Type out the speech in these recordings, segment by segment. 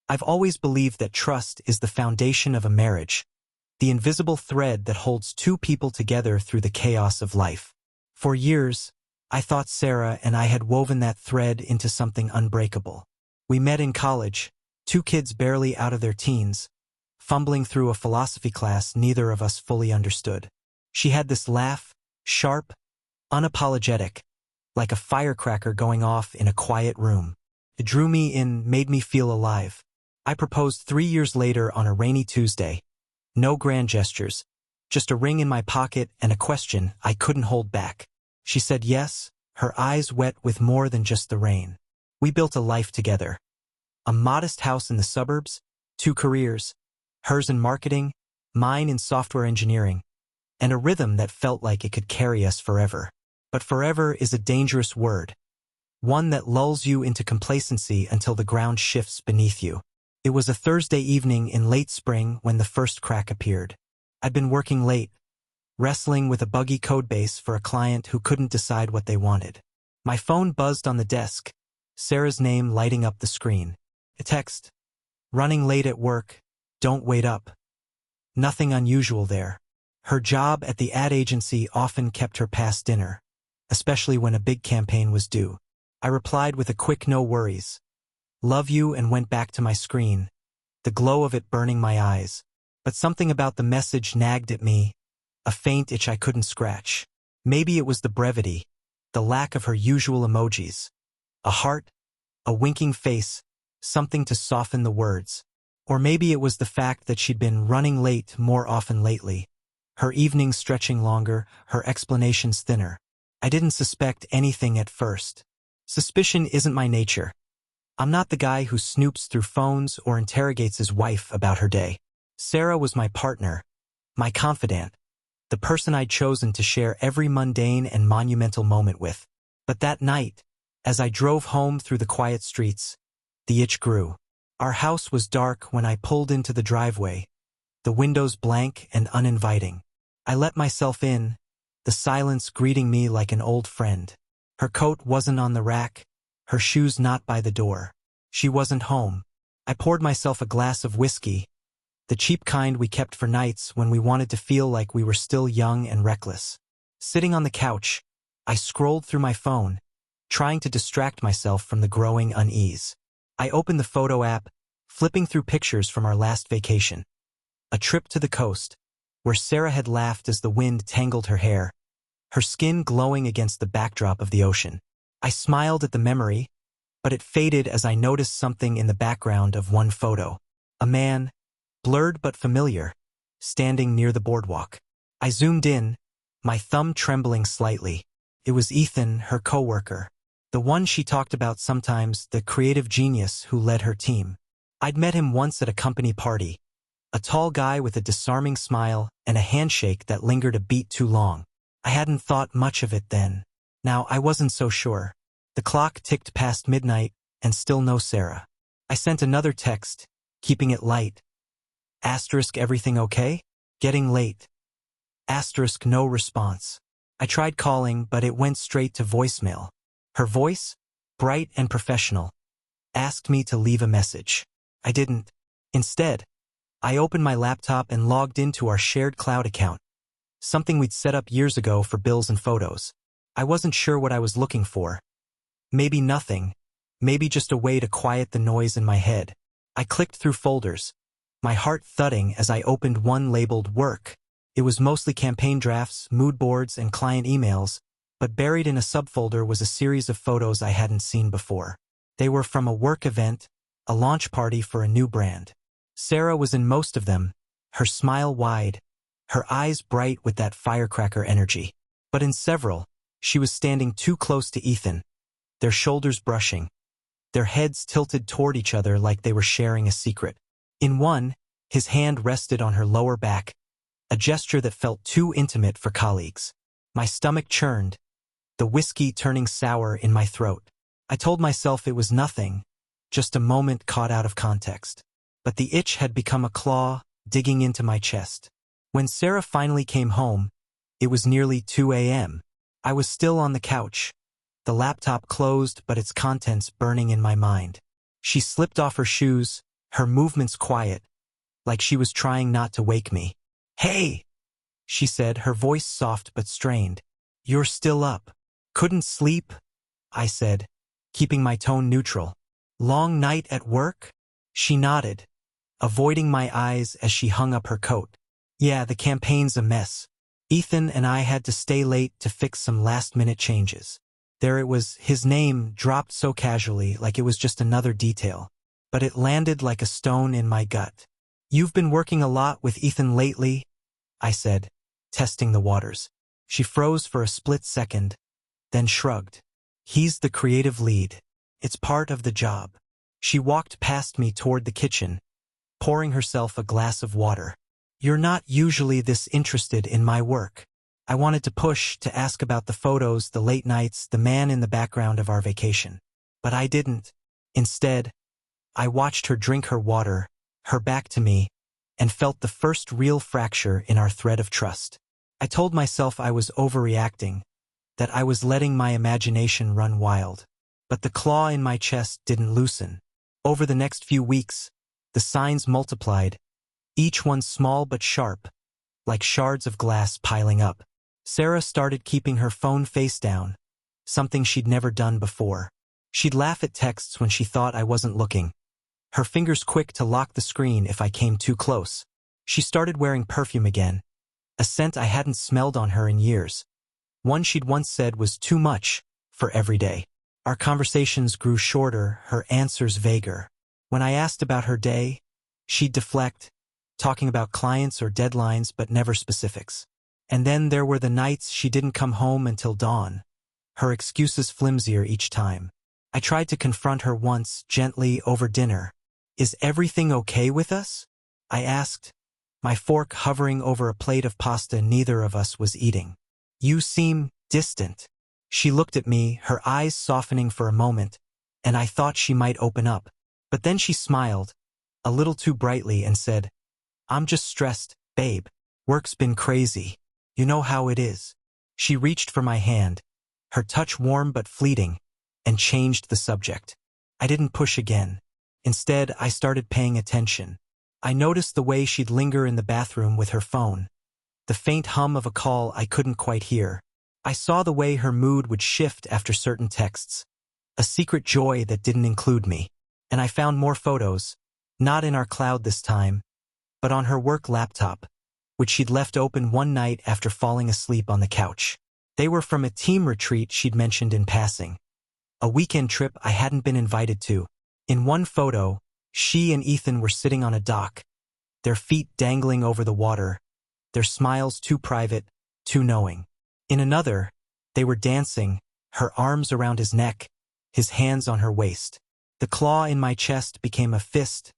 I've always believed that trust is the foundation of a marriage, the invisible thread that holds two people together through the chaos of life. For years, I thought Sarah and I had woven that thread into something unbreakable. We met in college, two kids barely out of their teens, fumbling through a philosophy class neither of us fully understood. She had this laugh, sharp, unapologetic, like a firecracker going off in a quiet room. It drew me in, made me feel alive. I proposed 3 years later on a rainy Tuesday. No grand gestures, just a ring in my pocket and a question I couldn't hold back. She said yes, her eyes wet with more than just the rain. We built a life together. A modest house in the suburbs, 2 careers, hers in marketing, mine in software engineering, and a rhythm that felt like it could carry us forever. But forever is a dangerous word, one that lulls you into complacency until the ground shifts beneath you. It was a Thursday evening in late spring when the first crack appeared. I'd been working late, wrestling with a buggy codebase for a client who couldn't decide what they wanted. My phone buzzed on the desk, Sarah's name lighting up the screen. A text. Running late at work, don't wait up. Nothing unusual there. Her job at the ad agency often kept her past dinner, especially when a big campaign was due. I replied with a quick no worries. Love you, and went back to my screen, the glow of it burning my eyes. But something about the message nagged at me, a faint itch I couldn't scratch. Maybe it was the brevity, the lack of her usual emojis. A heart, a winking face, something to soften the words. Or maybe it was the fact that she'd been running late more often lately, her evenings stretching longer, her explanations thinner. I didn't suspect anything at first. Suspicion isn't my nature. I'm not the guy who snoops through phones or interrogates his wife about her day. Sarah was my partner, my confidant, the person I'd chosen to share every mundane and monumental moment with. But that night, as I drove home through the quiet streets, the itch grew. Our house was dark when I pulled into the driveway, the windows blank and uninviting. I let myself in, the silence greeting me like an old friend. Her coat wasn't on the rack, her shoes not by the door. She wasn't home. I poured myself a glass of whiskey, the cheap kind we kept for nights when we wanted to feel like we were still young and reckless. Sitting on the couch, I scrolled through my phone, trying to distract myself from the growing unease. I opened the photo app, flipping through pictures from our last vacation. A trip to the coast, where Sarah had laughed as the wind tangled her hair, her skin glowing against the backdrop of the ocean. I smiled at the memory, but it faded as I noticed something in the background of one photo. A man, blurred but familiar, standing near the boardwalk. I zoomed in, my thumb trembling slightly. It was Ethan, her coworker, the one she talked about sometimes, the creative genius who led her team. I'd met him once at a company party, a tall guy with a disarming smile and a handshake that lingered a beat too long. I hadn't thought much of it then. Now I wasn't so sure. The clock ticked past midnight, and still no Sarah. I sent another text, keeping it light. Asterisk, everything okay? Getting late. Asterisk, no response. I tried calling, but it went straight to voicemail. Her voice, bright and professional, asked me to leave a message. I didn't. Instead, I opened my laptop and logged into our shared cloud account, something we'd set up years ago for bills and photos. I wasn't sure what I was looking for. Maybe nothing, maybe just a way to quiet the noise in my head. I clicked through folders, my heart thudding as I opened one labeled Work. It was mostly campaign drafts, mood boards, and client emails, but buried in a subfolder was a series of photos I hadn't seen before. They were from a work event, a launch party for a new brand. Sarah was in most of them, her smile wide, her eyes bright with that firecracker energy. But in several, she was standing too close to Ethan, their shoulders brushing, their heads tilted toward each other like they were sharing a secret. In one, his hand rested on her lower back, a gesture that felt too intimate for colleagues. My stomach churned, the whiskey turning sour in my throat. I told myself it was nothing, just a moment caught out of context. But the itch had become a claw, digging into my chest. When Sarah finally came home, it was nearly 2 a.m. I was still on the couch, the laptop closed but its contents burning in my mind. She slipped off her shoes, her movements quiet, like she was trying not to wake me. "Hey," she said, her voice soft but strained. "You're still up." "Couldn't sleep," I said, keeping my tone neutral. "Long night at work?" She nodded, avoiding my eyes as she hung up her coat. "Yeah, the campaign's a mess. Ethan and I had to stay late to fix some last-minute changes." There it was, his name dropped so casually, like it was just another detail. But it landed like a stone in my gut. "You've been working a lot with Ethan lately?" I said, testing the waters. She froze for a split second, then shrugged. "He's the creative lead. It's part of the job." She walked past me toward the kitchen, pouring herself a glass of water. "You're not usually this interested in my work." I wanted to push, to ask about the photos, the late nights, the man in the background of our vacation. But I didn't. Instead, I watched her drink her water, her back to me, and felt the first real fracture in our thread of trust. I told myself I was overreacting, that I was letting my imagination run wild. But the claw in my chest didn't loosen. Over the next few weeks, the signs multiplied, each one small but sharp, like shards of glass piling up. Sarah started keeping her phone face down, something she'd never done before. She'd laugh at texts when she thought I wasn't looking, her fingers quick to lock the screen if I came too close. She started wearing perfume again, a scent I hadn't smelled on her in years. One she'd once said was too much for every day. Our conversations grew shorter, her answers vaguer. When I asked about her day, she'd deflect, talking about clients or deadlines but never specifics. And then there were the nights she didn't come home until dawn, her excuses flimsier each time. I tried to confront her once, gently, over dinner. "Is everything okay with us?" I asked, my fork hovering over a plate of pasta neither of us was eating. "You seem distant." She looked at me, her eyes softening for a moment, and I thought she might open up. But then she smiled, a little too brightly, and said, "I'm just stressed, babe. Work's been crazy. You know how it is." She reached for my hand, her touch warm but fleeting, and changed the subject. I didn't push again. Instead, I started paying attention. I noticed the way she'd linger in the bathroom with her phone, the faint hum of a call I couldn't quite hear. I saw the way her mood would shift after certain texts, a secret joy that didn't include me. And I found more photos, not in our cloud this time, but on her work laptop, which she'd left open one night after falling asleep on the couch. They were from a team retreat she'd mentioned in passing, a weekend trip I hadn't been invited to. In one photo, she and Ethan were sitting on a dock, their feet dangling over the water, their smiles too private, too knowing. In another, they were dancing, her arms around his neck, his hands on her waist. The claw in my chest became a fist,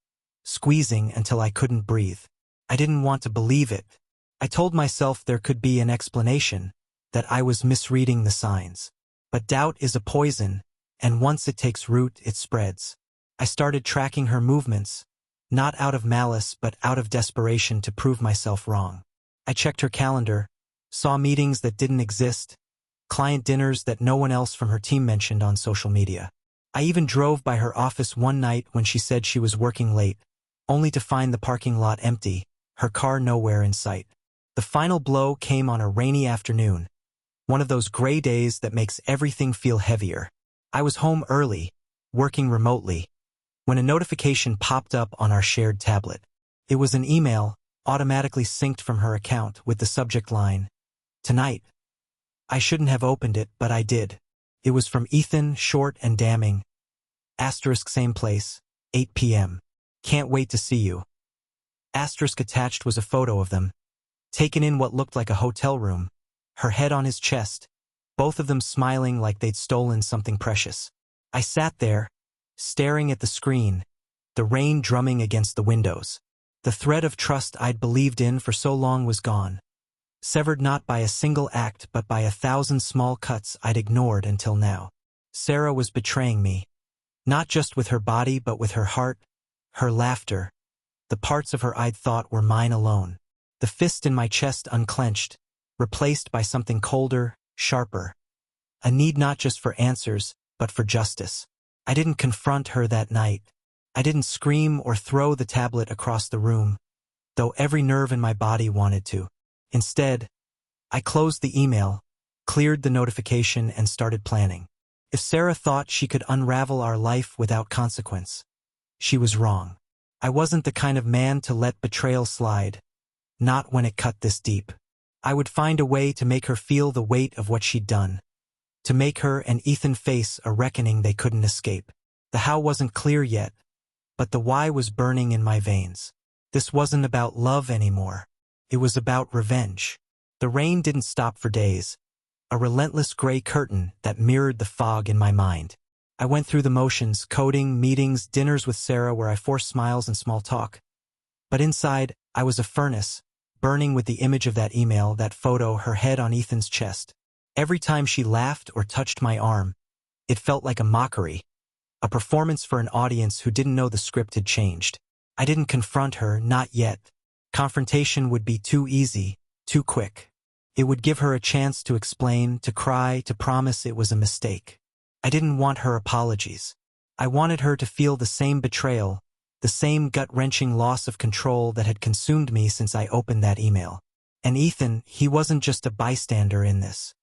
squeezing until I couldn't breathe. I didn't want to believe it. I told myself there could be an explanation, that I was misreading the signs. But doubt is a poison, and once it takes root, it spreads. I started tracking her movements, not out of malice but out of desperation to prove myself wrong. I checked her calendar, saw meetings that didn't exist, client dinners that no one else from her team mentioned on social media. I even drove by her office one night when she said she was working late, only to find the parking lot empty, her car nowhere in sight. The final blow came on a rainy afternoon, one of those gray days that makes everything feel heavier. I was home early, working remotely, when a notification popped up on our shared tablet. It was an email, automatically synced from her account, with the subject line, "Tonight." I shouldn't have opened it, but I did. It was from Ethan, short and damning. Asterisk same place, 8 p.m. "Can't wait to see you." Asterisk attached was a photo of them, taken in what looked like a hotel room, her head on his chest, both of them smiling like they'd stolen something precious. I sat there, staring at the screen, the rain drumming against the windows. The thread of trust I'd believed in for so long was gone, severed not by a single act but by 1,000 small cuts I'd ignored until now. Sarah was betraying me, not just with her body but with her heart, her laughter, the parts of her I'd thought were mine alone. The fist in my chest unclenched, replaced by something colder, sharper. A need not just for answers, but for justice. I didn't confront her that night. I didn't scream or throw the tablet across the room, though every nerve in my body wanted to. Instead, I closed the email, cleared the notification, and started planning. If Sarah thought she could unravel our life without consequence, she was wrong. I wasn't the kind of man to let betrayal slide, not when it cut this deep. I would find a way to make her feel the weight of what she'd done, to make her and Ethan face a reckoning they couldn't escape. The how wasn't clear yet, but the why was burning in my veins. This wasn't about love anymore. It was about revenge. The rain didn't stop for days, a relentless gray curtain that mirrored the fog in my mind. I went through the motions, coding, meetings, dinners with Sarah where I forced smiles and small talk. But inside, I was a furnace, burning with the image of that email, that photo, her head on Ethan's chest. Every time she laughed or touched my arm, it felt like a mockery, a performance for an audience who didn't know the script had changed. I didn't confront her, not yet. Confrontation would be too easy, too quick. It would give her a chance to explain, to cry, to promise it was a mistake. I didn't want her apologies. I wanted her to feel the same betrayal, the same gut-wrenching loss of control that had consumed me since I opened that email. And Ethan, he wasn't just a bystander in this.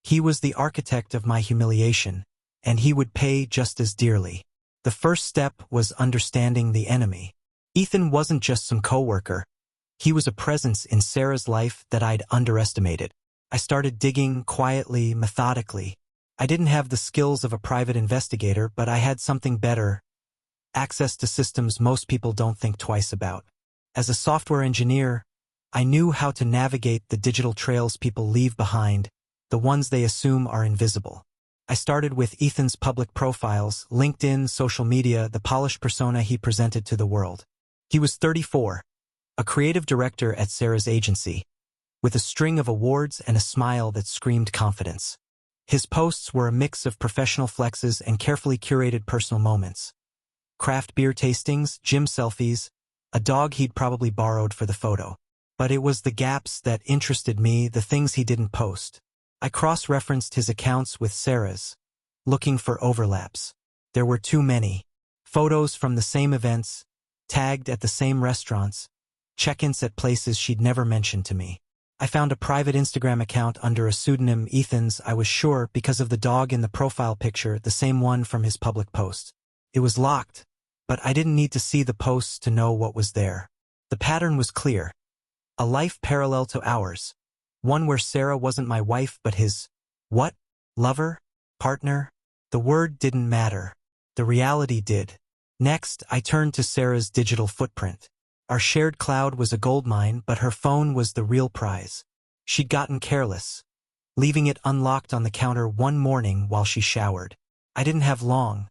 He was the architect of my humiliation, and he would pay just as dearly. The first step was understanding the enemy. Ethan wasn't just some coworker. He was a presence in Sarah's life that I'd underestimated. I started digging quietly, methodically. I didn't have the skills of a private investigator, but I had something better: access to systems most people don't think twice about. As a software engineer, I knew how to navigate the digital trails people leave behind, the ones they assume are invisible. I started with Ethan's public profiles, LinkedIn, social media, the polished persona he presented to the world. He was 34, a creative director at Sarah's agency, with a string of awards and a smile that screamed confidence. His posts were a mix of professional flexes and carefully curated personal moments. Craft beer tastings, gym selfies, a dog he'd probably borrowed for the photo. But it was the gaps that interested me, the things he didn't post. I cross-referenced his accounts with Sarah's, looking for overlaps. There were too many. Photos from the same events, tagged at the same restaurants, check-ins at places she'd never mentioned to me. I found a private Instagram account under a pseudonym, Ethan's, I was sure, because of the dog in the profile picture, the same one from his public posts. It was locked, but I didn't need to see the posts to know what was there. The pattern was clear. A life parallel to ours. One where Sarah wasn't my wife but his, what? Lover? Partner? The word didn't matter. The reality did. Next, I turned to Sarah's digital footprint. Our shared cloud was a goldmine, but her phone was the real prize. She'd gotten careless, leaving it unlocked on the counter one morning while she showered. I didn't have long,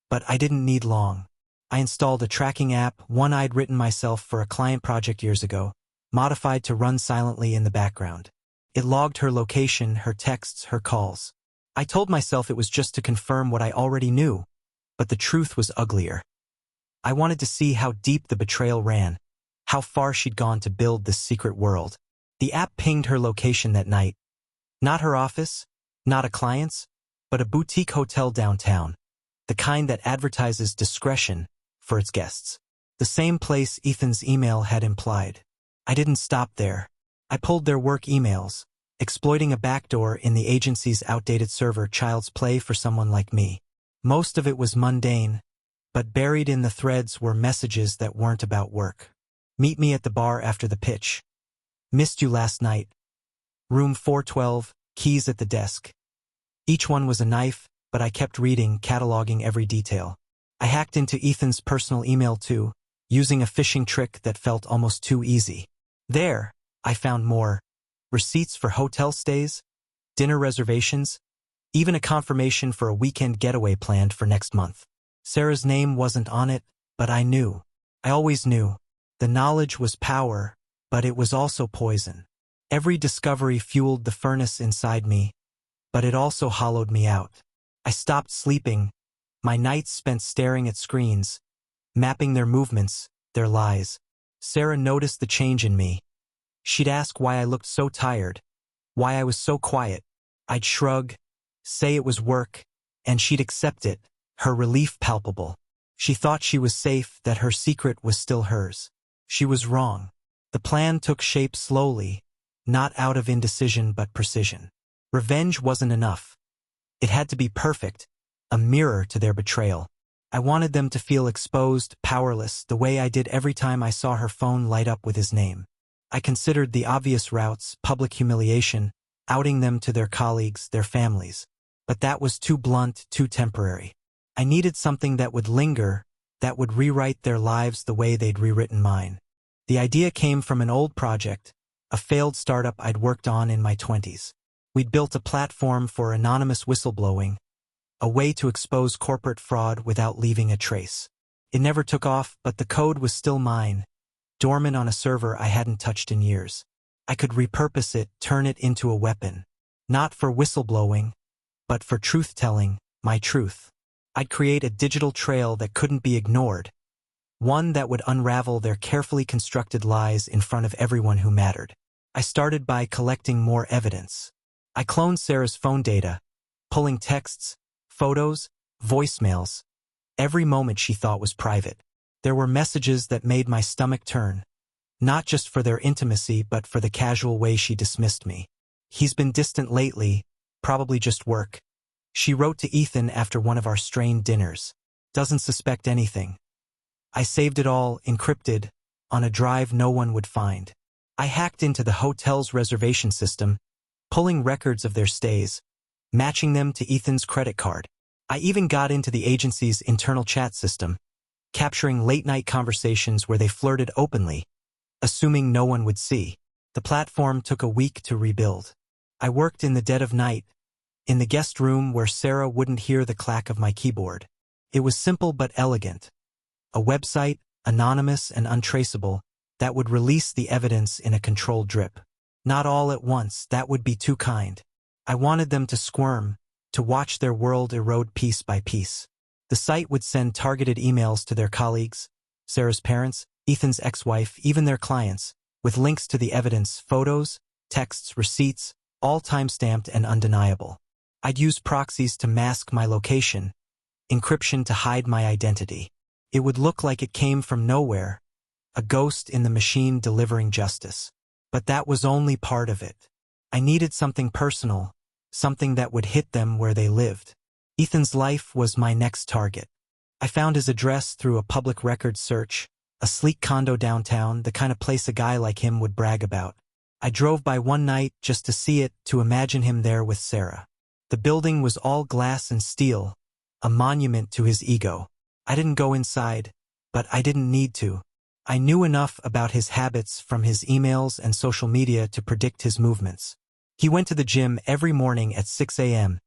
but I didn't need long. I installed a tracking app, one I'd written myself for a client project years ago, modified to run silently in the background. It logged her location, her texts, her calls. I told myself it was just to confirm what I already knew, but the truth was uglier. I wanted to see how deep the betrayal ran, how far she'd gone to build this secret world. The app pinged her location that night. Not her office, not a client's, but a boutique hotel downtown, the kind that advertises discretion for its guests. The same place Ethan's email had implied. I didn't stop there. I pulled their work emails, exploiting a backdoor in the agency's outdated server, child's play for someone like me. Most of it was mundane, but buried in the threads were messages that weren't about work. Meet me at the bar after the pitch. Missed you last night. Room 412, keys at the desk. Each one was a knife, but I kept reading, cataloging every detail. I hacked into Ethan's personal email too, using a phishing trick that felt almost too easy. There, I found more. Receipts for hotel stays, dinner reservations, even a confirmation for a weekend getaway planned for next month. Sarah's name wasn't on it, but I knew. I always knew. The knowledge was power, but it was also poison. Every discovery fueled the furnace inside me, but it also hollowed me out. I stopped sleeping, my nights spent staring at screens, mapping their movements, their lies. Sarah noticed the change in me. She'd ask why I looked so tired, why I was so quiet. I'd shrug, say it was work, and she'd accept it, her relief palpable. She thought she was safe, that her secret was still hers. She was wrong. The plan took shape slowly, not out of indecision but precision. Revenge wasn't enough. It had to be perfect, a mirror to their betrayal. I wanted them to feel exposed, powerless, the way I did every time I saw her phone light up with his name. I considered the obvious routes, public humiliation, outing them to their colleagues, their families. But that was too blunt, too temporary. I needed something that would linger, that would rewrite their lives the way they'd rewritten mine. The idea came from an old project, a failed startup I'd worked on in my 20s. We'd built a platform for anonymous whistleblowing, a way to expose corporate fraud without leaving a trace. It never took off, but the code was still mine, dormant on a server I hadn't touched in years. I could repurpose it, turn it into a weapon. Not for whistleblowing, but for truth-telling, my truth. I'd create a digital trail that couldn't be ignored, one that would unravel their carefully constructed lies in front of everyone who mattered. I started by collecting more evidence. I cloned Sarah's phone data, pulling texts, photos, voicemails, every moment she thought was private. There were messages that made my stomach turn, not just for their intimacy but for the casual way she dismissed me. "He's been distant lately, probably just work," she wrote to Ethan after one of our strained dinners. "Doesn't suspect anything." I saved it all, encrypted, on a drive no one would find. I hacked into the hotel's reservation system, pulling records of their stays, matching them to Ethan's credit card. I even got into the agency's internal chat system, capturing late-night conversations where they flirted openly, assuming no one would see. The platform took a week to rebuild. I worked in the dead of night, in the guest room where Sarah wouldn't hear the clack of my keyboard. It was simple but elegant. A website, anonymous and untraceable, that would release the evidence in a controlled drip. Not all at once, that would be too kind. I wanted them to squirm, to watch their world erode piece by piece. The site would send targeted emails to their colleagues, Sarah's parents, Ethan's ex-wife, even their clients, with links to the evidence, photos, texts, receipts, all time-stamped and undeniable. I'd use proxies to mask my location, encryption to hide my identity. It would look like it came from nowhere, a ghost in the machine delivering justice. But that was only part of it. I needed something personal, something that would hit them where they lived. Ethan's life was my next target. I found his address through a public records search, a sleek condo downtown, the kind of place a guy like him would brag about. I drove by one night just to see it, to imagine him there with Sarah. The building was all glass and steel, a monument to his ego. I didn't go inside, but I didn't need to. I knew enough about his habits from his emails and social media to predict his movements. He went to the gym every morning at 6 a.m.,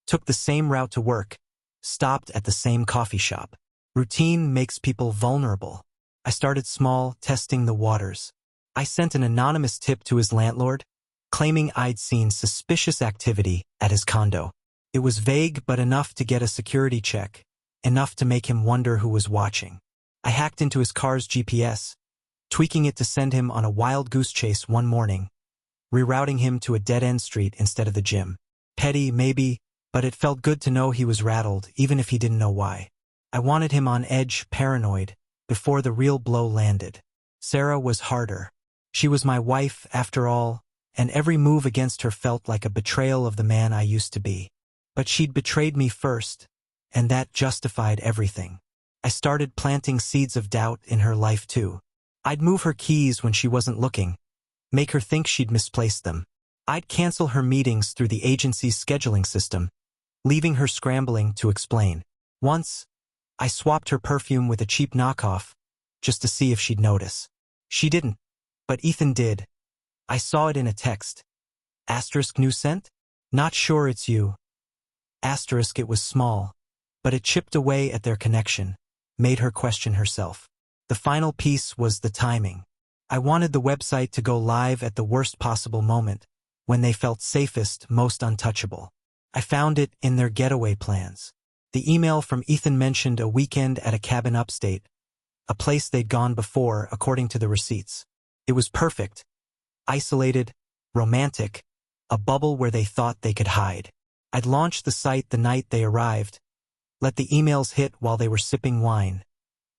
took the same route to work, stopped at the same coffee shop. Routine makes people vulnerable. I started small, testing the waters. I sent an anonymous tip to his landlord, claiming I'd seen suspicious activity at his condo. It was vague but enough to get a security check, enough to make him wonder who was watching. I hacked into his car's GPS, tweaking it to send him on a wild goose chase one morning, rerouting him to a dead-end street instead of the gym. Petty, maybe, but it felt good to know he was rattled, even if he didn't know why. I wanted him on edge, paranoid, before the real blow landed. Sarah was harder. She was my wife, after all, and every move against her felt like a betrayal of the man I used to be. But she'd betrayed me first, and that justified everything. I started planting seeds of doubt in her life too. I'd move her keys when she wasn't looking, make her think she'd misplaced them. I'd cancel her meetings through the agency's scheduling system, leaving her scrambling to explain. Once, I swapped her perfume with a cheap knockoff, just to see if she'd notice. She didn't, but Ethan did. I saw it in a text. Asterisk new scent? Not sure it's you. Asterisk it was small, but it chipped away at their connection, made her question herself. The final piece was the timing. I wanted the website to go live at the worst possible moment, when they felt safest, most untouchable. I found it in their getaway plans. The email from Ethan mentioned a weekend at a cabin upstate, a place they'd gone before, according to the receipts. It was perfect, isolated, romantic, a bubble where they thought they could hide. I'd launched the site the night they arrived, Let the emails hit while they were sipping wine,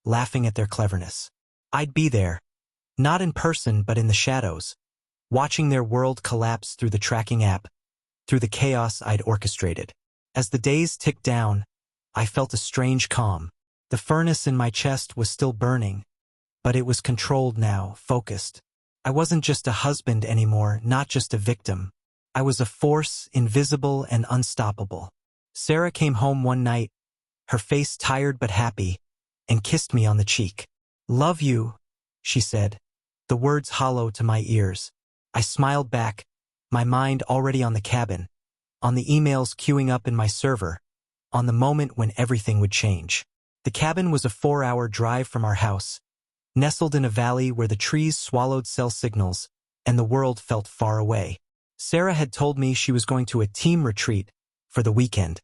laughing at their cleverness. I'd be there, not in person but in the shadows, watching their world collapse through the tracking app, through the chaos I'd orchestrated. As the days ticked down, I felt a strange calm. The furnace in my chest was still burning, but it was controlled now, focused. I wasn't just a husband anymore, not just a victim. I was a force, invisible and unstoppable. Sarah came home one night, her face tired but happy, and kissed me on the cheek. "Love you," she said, the words hollow to my ears. I smiled back, my mind already on the cabin, on the emails queuing up in my server, on the moment when everything would change. The cabin was a 4-hour drive from our house, nestled in a valley where the trees swallowed cell signals, and the world felt far away. Sarah had told me she was going to a team retreat for the weekend.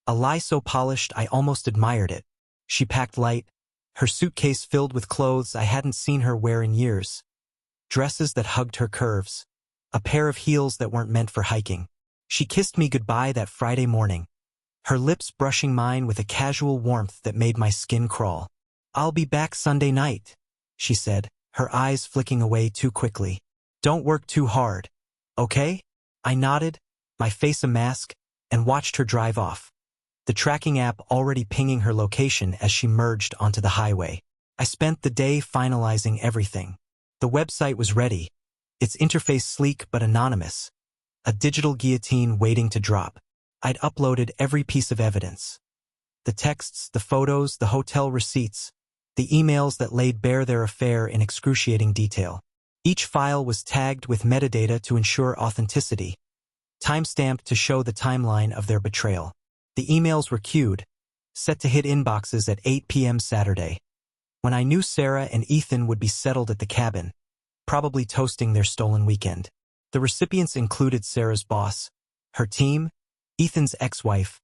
A lie so polished I almost admired it. She packed light, her suitcase filled with clothes I hadn't seen her wear in years. Dresses that hugged her curves, a pair of heels that weren't meant for hiking. She kissed me goodbye that Friday morning, her lips brushing mine with a casual warmth that made my skin crawl. "I'll be back Sunday night," she said, her eyes flicking away too quickly. "Don't work too hard, okay?" I nodded, my face a mask, and watched her drive off, the tracking app already pinging her location as she merged onto the highway. I spent the day finalizing everything. The website was ready, its interface sleek but anonymous, a digital guillotine waiting to drop. I'd uploaded every piece of evidence. The texts, the photos, the hotel receipts, the emails that laid bare their affair in excruciating detail. Each file was tagged with metadata to ensure authenticity, timestamped to show the timeline of their betrayal. The emails were queued, set to hit inboxes at 8 p.m. Saturday, when I knew Sarah and Ethan would be settled at the cabin, probably toasting their stolen weekend. The recipients included Sarah's boss, her team, Ethan's ex-wife,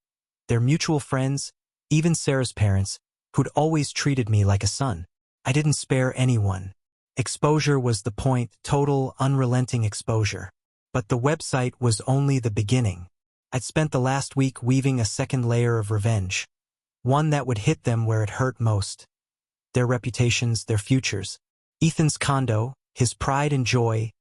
their mutual friends, even Sarah's parents, who'd always treated me like a son. I didn't spare anyone. Exposure was the point, total, unrelenting exposure. But the website was only the beginning. I'd spent the last week weaving a second layer of revenge, one that would hit them where it hurt most. Their reputations, their futures. Ethan's condo, his pride and joy,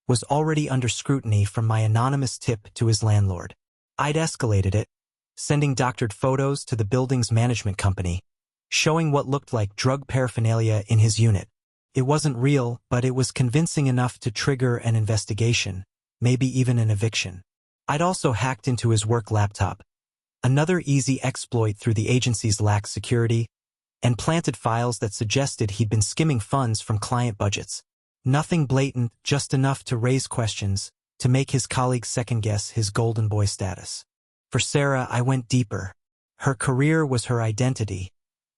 was already under scrutiny from my anonymous tip to his landlord. I'd escalated it, sending doctored photos to the building's management company, showing what looked like drug paraphernalia in his unit. It wasn't real, but it was convincing enough to trigger an investigation, maybe even an eviction. I'd also hacked into his work laptop, another easy exploit through the agency's lax security, and planted files that suggested he'd been skimming funds from client budgets. Nothing blatant, just enough to raise questions, to make his colleagues second-guess his golden boy status. For Sarah, I went deeper. Her career was her identity,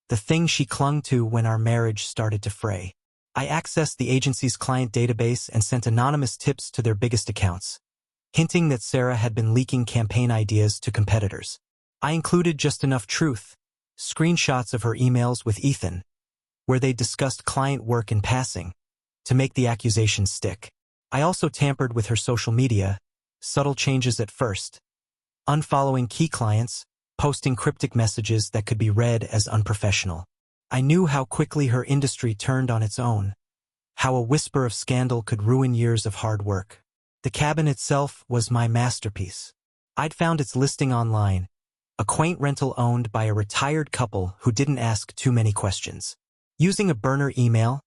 the thing she clung to when our marriage started to fray. I accessed the agency's client database and sent anonymous tips to their biggest accounts, hinting that Sarah had been leaking campaign ideas to competitors. I included just enough truth, screenshots of her emails with Ethan, where they discussed client work in passing, to make the accusations stick. I also tampered with her social media, subtle changes at first, unfollowing key clients, posting cryptic messages that could be read as unprofessional. I knew how quickly her industry turned on its own, how a whisper of scandal could ruin years of hard work. The cabin itself was my masterpiece. I'd found its listing online, a quaint rental owned by a retired couple who didn't ask too many questions. Using a burner email,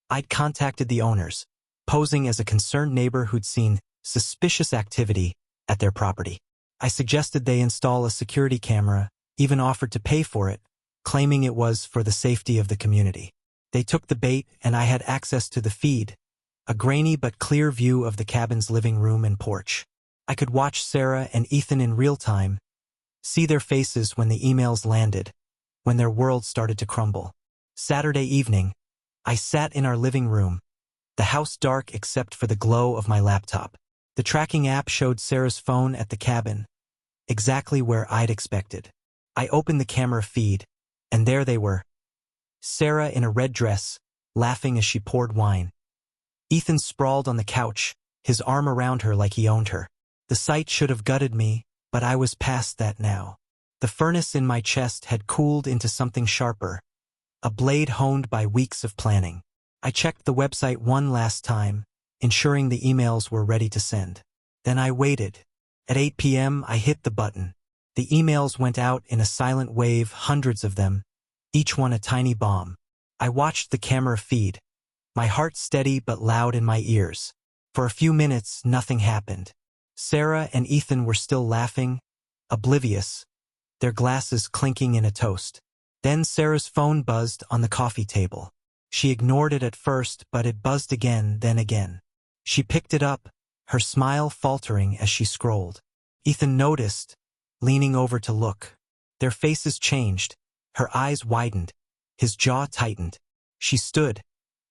I'd contacted the owners, posing as a concerned neighbor who'd seen suspicious activity at their property. I suggested they install a security camera, even offered to pay for it, claiming it was for the safety of the community. They took the bait, and I had access to the feed, a grainy but clear view of the cabin's living room and porch. I could watch Sarah and Ethan in real time, see their faces when the emails landed, when their world started to crumble. Saturday evening, I sat in our living room, the house dark except for the glow of my laptop. The tracking app showed Sarah's phone at the cabin, exactly where I'd expected. I opened the camera feed, and there they were. Sarah in a red dress, laughing as she poured wine. Ethan sprawled on the couch, his arm around her like he owned her. The sight should have gutted me, but I was past that now. The furnace in my chest had cooled into something sharper, a blade honed by weeks of planning. I checked the website one last time, ensuring the emails were ready to send. Then I waited. At 8 p.m. I hit the button. The emails went out in a silent wave, hundreds of them, each one a tiny bomb. I watched the camera feed, my heart steady but loud in my ears. For a few minutes, nothing happened. Sarah and Ethan were still laughing, oblivious, their glasses clinking in a toast. Then Sarah's phone buzzed on the coffee table. She ignored it at first, but it buzzed again, then again. She picked it up, her smile faltering as she scrolled. Ethan noticed, leaning over to look. Their faces changed, her eyes widened, his jaw tightened. She stood,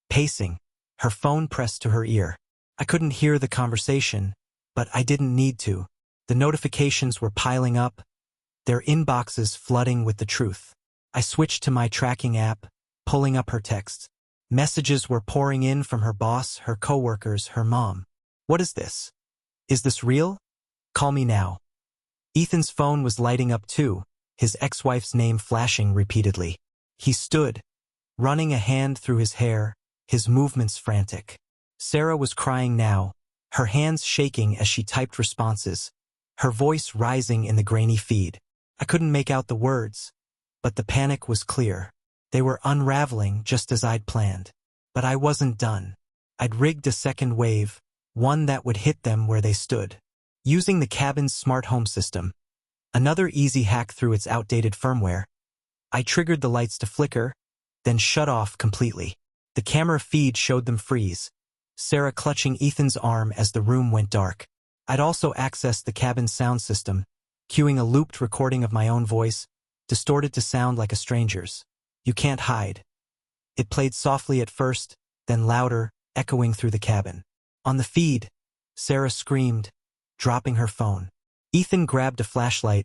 pacing, her phone pressed to her ear. I couldn't hear the conversation, but I didn't need to. The notifications were piling up, their inboxes flooding with the truth. I switched to my tracking app, pulling up her texts. Messages were pouring in from her boss, her coworkers, her mom. What is this? Is this real? Call me now. Ethan's phone was lighting up too, his ex-wife's name flashing repeatedly. He stood, running a hand through his hair, his movements frantic. Sarah was crying now, her hands shaking as she typed responses, her voice rising in the grainy feed. I couldn't make out the words, but the panic was clear. They were unraveling just as I'd planned. But I wasn't done. I'd rigged a second wave, one that would hit them where they stood. Using the cabin's smart home system, another easy hack through its outdated firmware, I triggered the lights to flicker, then shut off completely. The camera feed showed them freeze, Sarah clutching Ethan's arm as the room went dark. I'd also accessed the cabin's sound system, cueing a looped recording of my own voice, distorted to sound like a stranger's. You can't hide. It played softly at first, then louder, echoing through the cabin. On the feed, Sarah screamed, dropping her phone. Ethan grabbed a flashlight,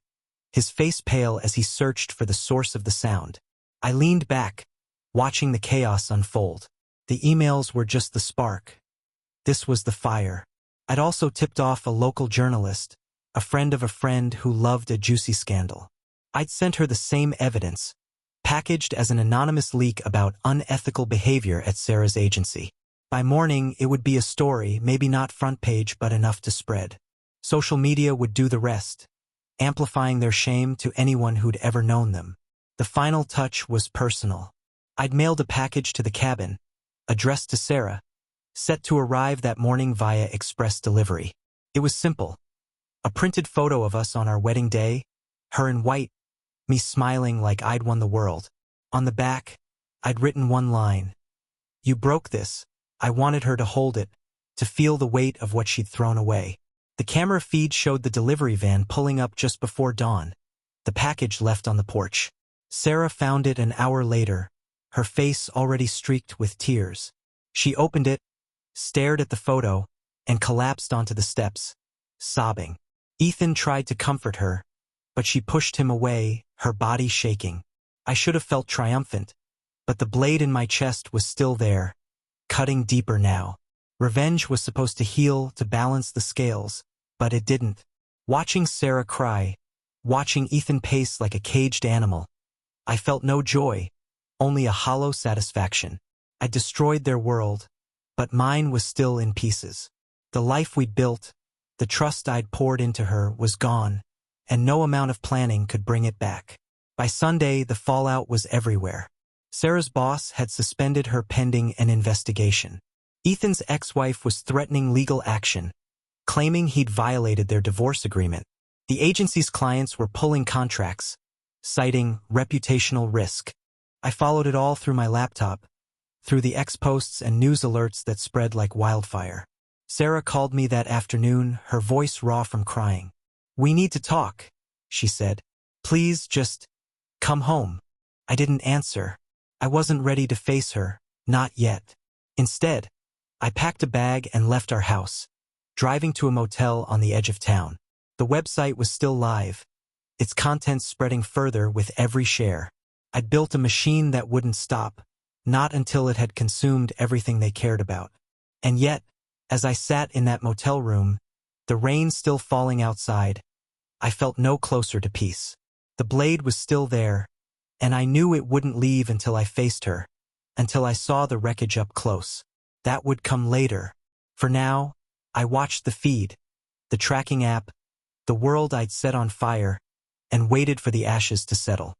his face pale as he searched for the source of the sound. I leaned back, watching the chaos unfold. The emails were just the spark. This was the fire. I'd also tipped off a local journalist, a friend of a friend who loved a juicy scandal. I'd sent her the same evidence, packaged as an anonymous leak about unethical behavior at Sarah's agency. By morning, it would be a story, maybe not front page, but enough to spread. Social media would do the rest, amplifying their shame to anyone who'd ever known them. The final touch was personal. I'd mailed a package to the cabin, addressed to Sarah, set to arrive that morning via express delivery. It was simple. A printed photo of us on our wedding day, her in white, me smiling like I'd won the world. On the back, I'd written one line. You broke this. I wanted her to hold it, to feel the weight of what she'd thrown away. The camera feed showed the delivery van pulling up just before dawn, the package left on the porch. Sarah found it an hour later, her face already streaked with tears. She opened it, stared at the photo, and collapsed onto the steps, sobbing. Ethan tried to comfort her, but she pushed him away, her body shaking. I should have felt triumphant, but the blade in my chest was still there, cutting deeper now. Revenge was supposed to heal, to balance the scales, but it didn't. Watching Sarah cry, watching Ethan pace like a caged animal, I felt no joy, only a hollow satisfaction. I destroyed their world, but mine was still in pieces. The life we'd built, the trust I'd poured into her, was gone, and no amount of planning could bring it back. By Sunday, the fallout was everywhere. Sarah's boss had suspended her pending an investigation. Ethan's ex-wife was threatening legal action, claiming he'd violated their divorce agreement. The agency's clients were pulling contracts, citing reputational risk. I followed it all through my laptop, through the ex-posts and news alerts that spread like wildfire. Sarah called me that afternoon, her voice raw from crying. We need to talk, she said. Please just come home. I didn't answer. I wasn't ready to face her, not yet. Instead, I packed a bag and left our house, driving to a motel on the edge of town. The website was still live, its contents spreading further with every share. I'd built a machine that wouldn't stop, not until it had consumed everything they cared about. And yet, as I sat in that motel room, the rain still falling outside, I felt no closer to peace. The blade was still there, and I knew it wouldn't leave until I faced her, until I saw the wreckage up close. That would come later. For now, I watched the feed, the tracking app, the world I'd set on fire, and waited for the ashes to settle.